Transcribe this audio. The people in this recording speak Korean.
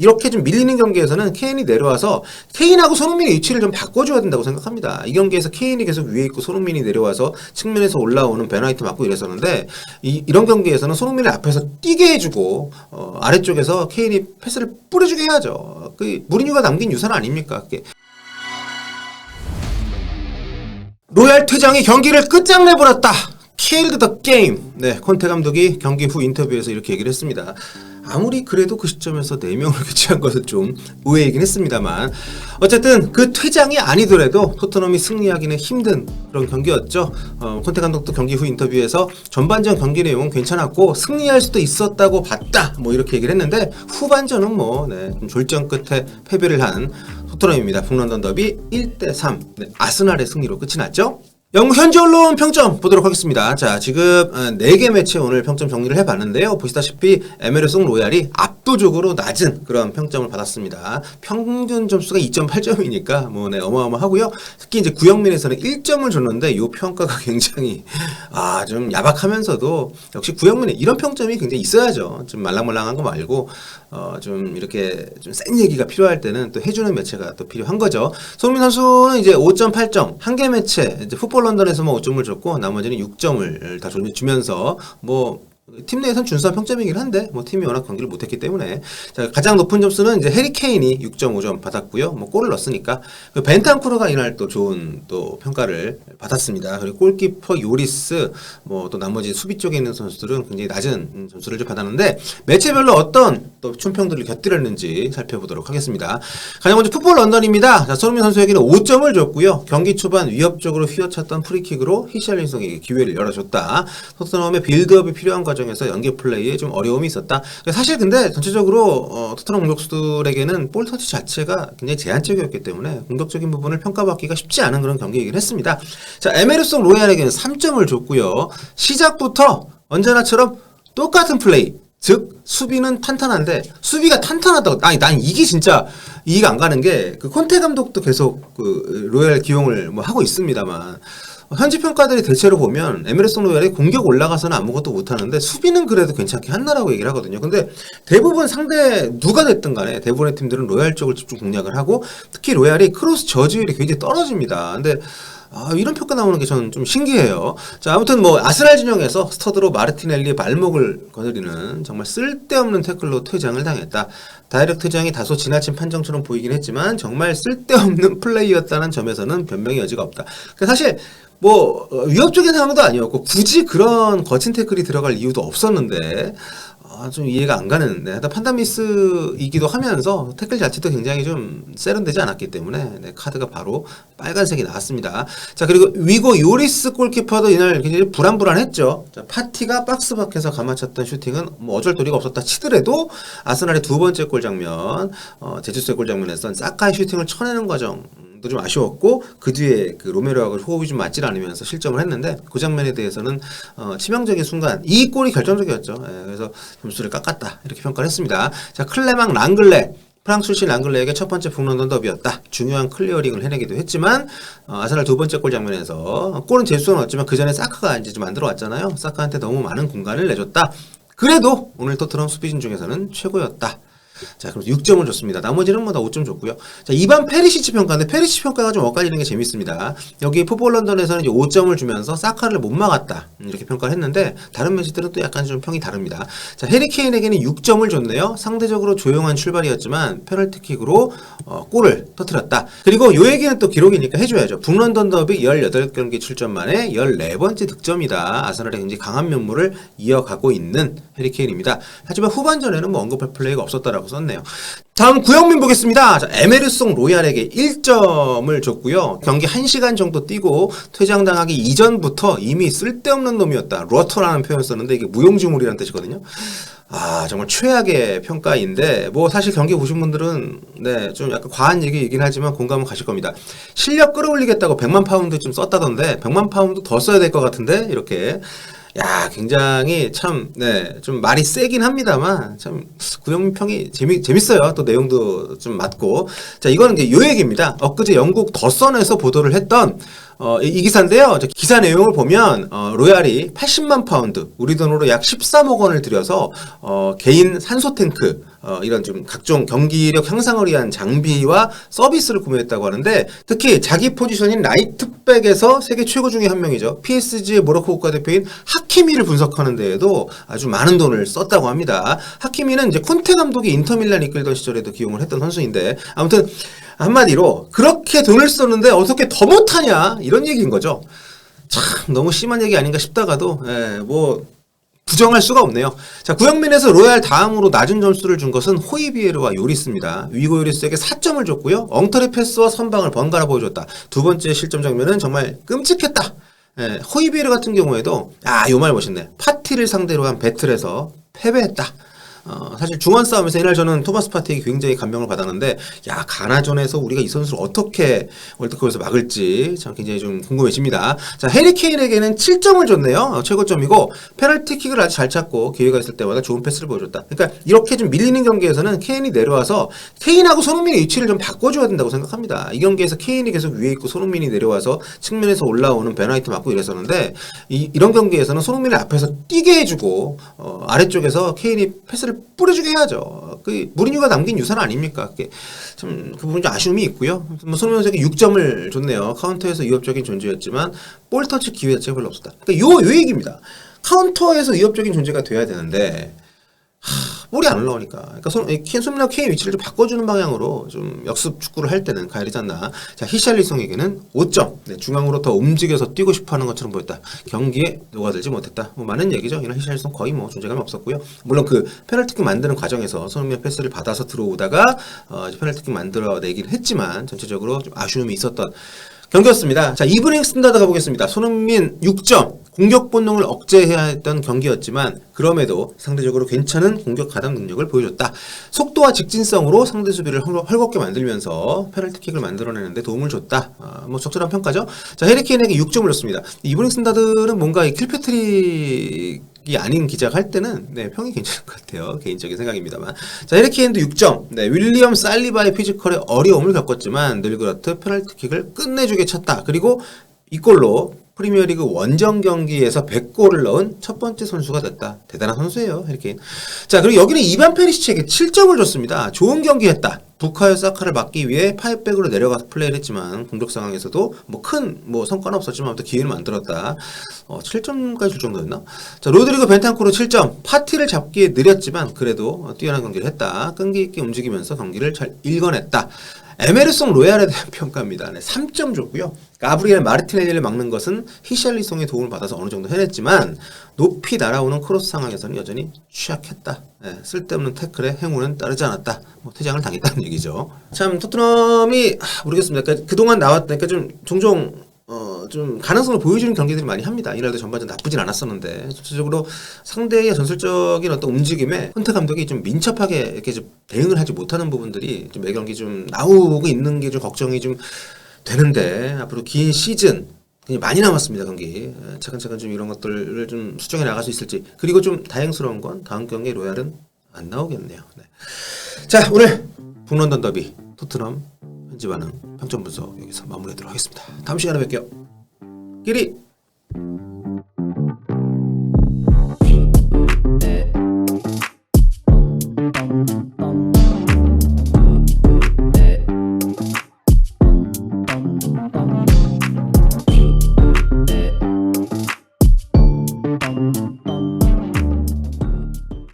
이렇게 좀 밀리는 경기에서는 케인이 내려와서 케인하고 손흥민의 위치를 좀 바꿔줘야 된다고 생각합니다. 이 경기에서 케인이 계속 위에 있고 손흥민이 내려와서 측면에서 올라오는 벤 화이트 맞고 이랬었는데 이런 경기에서는 손흥민을 앞에서 뛰게 해주고 아래쪽에서 케인이 패스를 뿌려주게 해야죠. 그 무리뉴가 남긴 유산 아닙니까? 그게. 로얄 퇴장이 경기를 끝장내버렸다. Killed the game. 네, 콘테 감독이 경기 후 인터뷰에서 이렇게 얘기를 했습니다. 아무리 그래도 그 시점에서 4명을 교체한 것은 좀 의외이긴 했습니다만 어쨌든 그 퇴장이 아니더라도 토트넘이 승리하기는 힘든 그런 경기였죠. 콘테 감독도 경기 후 인터뷰에서 전반전 경기 내용은 괜찮았고 승리할 수도 있었다고 봤다 뭐 이렇게 얘기를 했는데 후반전은 좀 졸전 끝에 패배를 한 토트넘입니다. 북런던 더비 1대3 아스날의 승리로 끝이 났죠. 영국 현지 언론 평점 보도록 하겠습니다. 자, 지금 4개 매치 오늘 평점 정리를 해봤는데요. 보시다시피 에메르송 로얄이 압도적으로 낮은 그런 평점을 받았습니다. 평균 점수가 2.8점이니까 어마어마하고요. 특히 이제 구영민에서는 1점을 줬는데 이 평가가 굉장히 좀 야박하면서도 역시 구영민에 이런 평점이 굉장히 있어야죠. 좀 말랑말랑한 거 말고 좀 이렇게 좀 센 얘기가 필요할 때는 또 해주는 매체가 또 필요한 거죠. 손흥민 선수는 이제 5.8점, 한 개 매체 이제 풋볼 런던에서만 5점을 줬고 나머지는 6점을 다 주면서 팀 내에선 준수한 평점이긴 한데 팀이 워낙 경기를 못했기 때문에 자, 가장 높은 점수는 이제 해리 케인이 6.5점 받았고요. 골을 넣었으니까 벤탄쿠르가 이날 또 좋은 또 평가를 받았습니다. 그리고 골키퍼 요리스 또 나머지 수비 쪽에 있는 선수들은 굉장히 낮은 점수를 좀 받았는데 매체별로 어떤 또 춘평들을 곁들였는지 살펴보도록 하겠습니다. 가장 먼저 풋볼 런던입니다. 자, 손흥민 선수에게는 5점을 줬고요. 경기 초반 위협적으로 휘어찼던 프리킥으로 히샬린송에게 기회를 열어줬다. 토트넘의 빌드업이 필요한 과정에서 연계 플레이에 좀 어려움이 있었다. 사실 근데 전체적으로 토트넘 공격수들에게는 볼 터치 자체가 굉장히 제한적이었기 때문에 공격적인 부분을 평가받기가 쉽지 않은 그런 경기이긴 했습니다. 자, 에메르송 로얄에게는 3점을 줬고요. 시작부터 언제나처럼 똑같은 플레이. 즉 수비는 탄탄한데 수비가 탄탄하다고 난 이게 진짜 이해가 안 가는 게 그 콘테 감독도 계속 그 로얄 기용을 하고 있습니다만 현지 평가들이 대체로 보면 에메르송 로얄이 공격 올라가서는 아무것도 못하는데 수비는 그래도 괜찮게 한다라고 얘기를 하거든요. 근데 대부분 상대 누가 됐든 간에 대부분의 팀들은 로얄 쪽을 집중 공략을 하고 특히 로얄이 크로스 저지율이 굉장히 떨어집니다. 근데 이런 평가 나오는 게 저는 좀 신기해요. 자, 아무튼 아스날 진영에서 스터드로 마르티넬리의 발목을 거느리는 정말 쓸데없는 태클로 퇴장을 당했다. 다이렉트 퇴장이 다소 지나친 판정처럼 보이긴 했지만 정말 쓸데없는 플레이였다는 점에서는 변명의 여지가 없다. 사실 위협적인 상황도 아니었고 굳이 그런 거친 태클이 들어갈 이유도 없었는데 좀 이해가 안 가는 판단 미스이기도 하면서 태클 자체도 굉장히 좀 세련되지 않았기 때문에 카드가 바로 빨간색이 나왔습니다. 자, 그리고 위고 요리스 골키퍼도 이날 굉장히 불안불안했죠. 자, 파티가 박스 밖에서 감아찼던 슈팅은 어쩔 도리가 없었다 치더라도 아스날의 두 번째 골 장면 제주스의 골 장면에선 사카의 슈팅을 쳐내는 과정 도 좀 아쉬웠고 그 뒤에 그 로메로하고 호흡이 좀 맞질 않으면서 실점을 했는데 그 장면에 대해서는 치명적인 순간 이 골이 결정적이었죠. 그래서 점수를 깎았다 이렇게 평가를 했습니다. 자, 클레망 랑글레 프랑스 출신 랑글레에게 첫 번째 북런던 더비였다. 중요한 클리어링을 해내기도 했지만 아스날 두 번째 골 장면에서 골은 제수는 없지만 그 전에 사카가 이제 좀 만들어 왔잖아요. 사카한테 너무 많은 공간을 내줬다. 그래도 오늘 토트넘 수비진 중에서는 최고였다. 자, 그럼 6점을 줬습니다. 나머지는 다 5점 줬고요. 자, 이반 페리시치 평가인데 페리시치 평가가 좀 엇갈리는 게 재밌습니다. 여기 풋볼 런던에서는 이제 5점을 주면서 사카를 못 막았다 이렇게 평가를 했는데 다른 매체들은 또 약간 좀 평이 다릅니다. 자, 해리 케인에게는 6점을 줬네요. 상대적으로 조용한 출발이었지만 페널티킥으로 골을 터뜨렸다. 그리고 요 얘기는 또 기록이니까 해줘야죠. 북런던 더비 18경기 출전 만에 14번째 득점이다. 아스날의 굉장히 강한 면모를 이어가고 있는 해리 케인입니다. 하지만 후반전에는 언급할 플레이가 없었다라고 썼네요. 다음 구영민 보겠습니다. 자, 에메르송 로얄에게 1점을 줬고요. 경기 1시간 정도 뛰고 퇴장당하기 이전부터 이미 쓸데없는 놈이었다. 로터라는 표현을 썼는데 이게 무용지물이라는 뜻이거든요. 정말 최악의 평가인데 사실 경기 보신 분들은 좀 약간 과한 얘기이긴 하지만 공감은 가실 겁니다. 실력 끌어올리겠다고 100만 파운드 좀 썼다던데 100만 파운드 더 써야 될 것 같은데 이렇게 굉장히 참 좀 말이 세긴 합니다만 참 구영민 평이 재밌어요. 또 내용도 좀 맞고. 자, 이거는 이제 요 얘기입니다. 엊그제 영국 더선에서 보도를 했던 이 기사인데요. 기사 내용을 보면 로얄이 80만 파운드, 우리 돈으로 약 13억 원을 들여서 개인 산소 탱크 이런 좀 각종 경기력 향상을 위한 장비와 서비스를 구매했다고 하는데 특히 자기 포지션인 라이트백에서 세계 최고 중에 한 명이죠. PSG의 모로코 국가대표인 하키미를 분석하는 데에도 아주 많은 돈을 썼다고 합니다. 하키미는 이제 콘테 감독이 인터밀란 이끌던 시절에도 기용을 했던 선수인데 아무튼 한마디로 그렇게 돈을 썼는데 어떻게 더 못하냐 이런 얘기인 거죠. 참 너무 심한 얘기 아닌가 싶다가도 뭐 부정할 수가 없네요. 자, 구영민에서 로얄 다음으로 낮은 점수를 준 것은 호이비에르와 요리스입니다. 위고 요리스에게 4점을 줬고요. 엉터리 패스와 선방을 번갈아 보여줬다. 두 번째 실점 장면은 정말 끔찍했다. 호이비에르 같은 경우에도 요 말 멋있네. 파티를 상대로 한 배틀에서 패배했다. 사실 중원 싸움에서 이날 저는 토마스 파티에게 굉장히 감명을 받았는데 가나전에서 우리가 이 선수를 어떻게 월드컵에서 막을지 참 굉장히 좀 궁금해집니다. 자, 해리 케인에게는 7점을 줬네요. 최고점이고 페널티킥을 아주 잘 찾고 기회가 있을 때마다 좋은 패스를 보여줬다. 그러니까 이렇게 좀 밀리는 경기에서는 케인이 내려와서 케인하고 손흥민의 위치를 좀 바꿔줘야 된다고 생각합니다. 이 경기에서 케인이 계속 위에 있고 손흥민이 내려와서 측면에서 올라오는 베나이트 맞고 이랬었는데 이런 경기에서는 손흥민을 앞에서 뛰게 해주고 아래쪽에서 케인이 패스를 뿌려주게 해야죠. 그 무리뉴가 남긴 유산 아닙니까? 그게 참 그 부분 좀 아쉬움이 있고요. 뭐 손흥민 선수에게 6점을 줬네요. 카운터에서 위협적인 존재였지만 볼 터치 기회 자체가 별로 없었다. 그러니까 요 얘기입니다. 카운터에서 위협적인 존재가 돼야 되는데 볼이 안 올라오니까. 그러니까 손흥민과 케인 위치를 좀 바꿔주는 방향으로 좀 역습 축구를 할 때는 가야 되지 않나. 자, 히샬리송에게는 5점. 중앙으로 더 움직여서 뛰고 싶어 하는 것처럼 보였다. 경기에 녹아들지 못했다. 뭐 많은 얘기죠. 이날 히샬리송 거의 뭐 존재감이 없었고요. 물론 그 페널티킥 만드는 과정에서 손흥민 패스를 받아서 들어오다가 페널티킥 만들어내긴 했지만 전체적으로 좀 아쉬움이 있었던 경기였습니다. 자, 이브닝 스탠다드 가보겠습니다. 손흥민 6점. 공격 본능을 억제해야 했던 경기였지만 그럼에도 상대적으로 괜찮은 공격 가담 능력을 보여줬다. 속도와 직진성으로 상대 수비를 헐겁게 만들면서 페널티킥을 만들어내는데 도움을 줬다. 뭐 적절한 평가죠. 자, 해리 케인에게 6점을 줬습니다. 이브닝 스탠다드는 뭔가 이 킬패트릭이 아닌 기자가 할 때는 평이 괜찮을 것 같아요. 개인적인 생각입니다만. 자, 해리 케인도 6점. 윌리엄 살리바의 피지컬에 어려움을 겪었지만 늘그렇듯 페널티킥을 끝내주게 쳤다. 그리고 이 골로 프리미어리그 원정 경기에서 100골을 넣은 첫 번째 선수가 됐다. 대단한 선수예요, 해리 케인. 자, 그리고 여기는 이반 페리시치에게 7점을 줬습니다. 좋은 경기했다. 부카요 사카를 막기 위해 파이백으로 내려가서 플레이를 했지만 공격 상황에서도 큰 성과는 없었지만 아무튼 기회를 만들었다. 7점까지 줄 정도였나? 자, 로드리고 벤탄쿠르 7점. 파티를 잡기에 느렸지만 그래도 뛰어난 경기를 했다. 끈기 있게 움직이면서 경기를 잘 읽어냈다. 에메르송 로얄에 대한 평가입니다. 3점 줬고요. 가브리엘 마르티넬리를 막는 것은 히샬리송의 도움을 받아서 어느 정도 해냈지만 높이 날아오는 크로스 상황에서는 여전히 취약했다. 쓸데없는 태클에 행운은 따르지 않았다. 퇴장을 당했다는 얘기죠. 참 토트넘이 모르겠습니다. 그러니까 그동안 나왔다니까 좀 종종 좀 가능성을 보여주는 경기들이 많이 합니다. 이날도 전반전 나쁘진 않았었는데 전체적으로 상대의 전술적인 어떤 움직임에 콘테 감독이 좀 민첩하게 이렇게 좀 대응을 하지 못하는 부분들이 좀 매 경기 좀 나오고 있는 게 좀 걱정이 좀 되는데 앞으로 긴 시즌 많이 남았습니다. 경기 차근차근 좀 이런 것들을 좀 수정해 나갈 수 있을지. 그리고 좀 다행스러운 건 다음 경기에 로얄은 안 나오겠네요. 자, 오늘 북런던 더비 토트넘 현지 반응 평점 분석 여기서 마무리하도록 하겠습니다. 다음 시간에 뵐게요. 끼리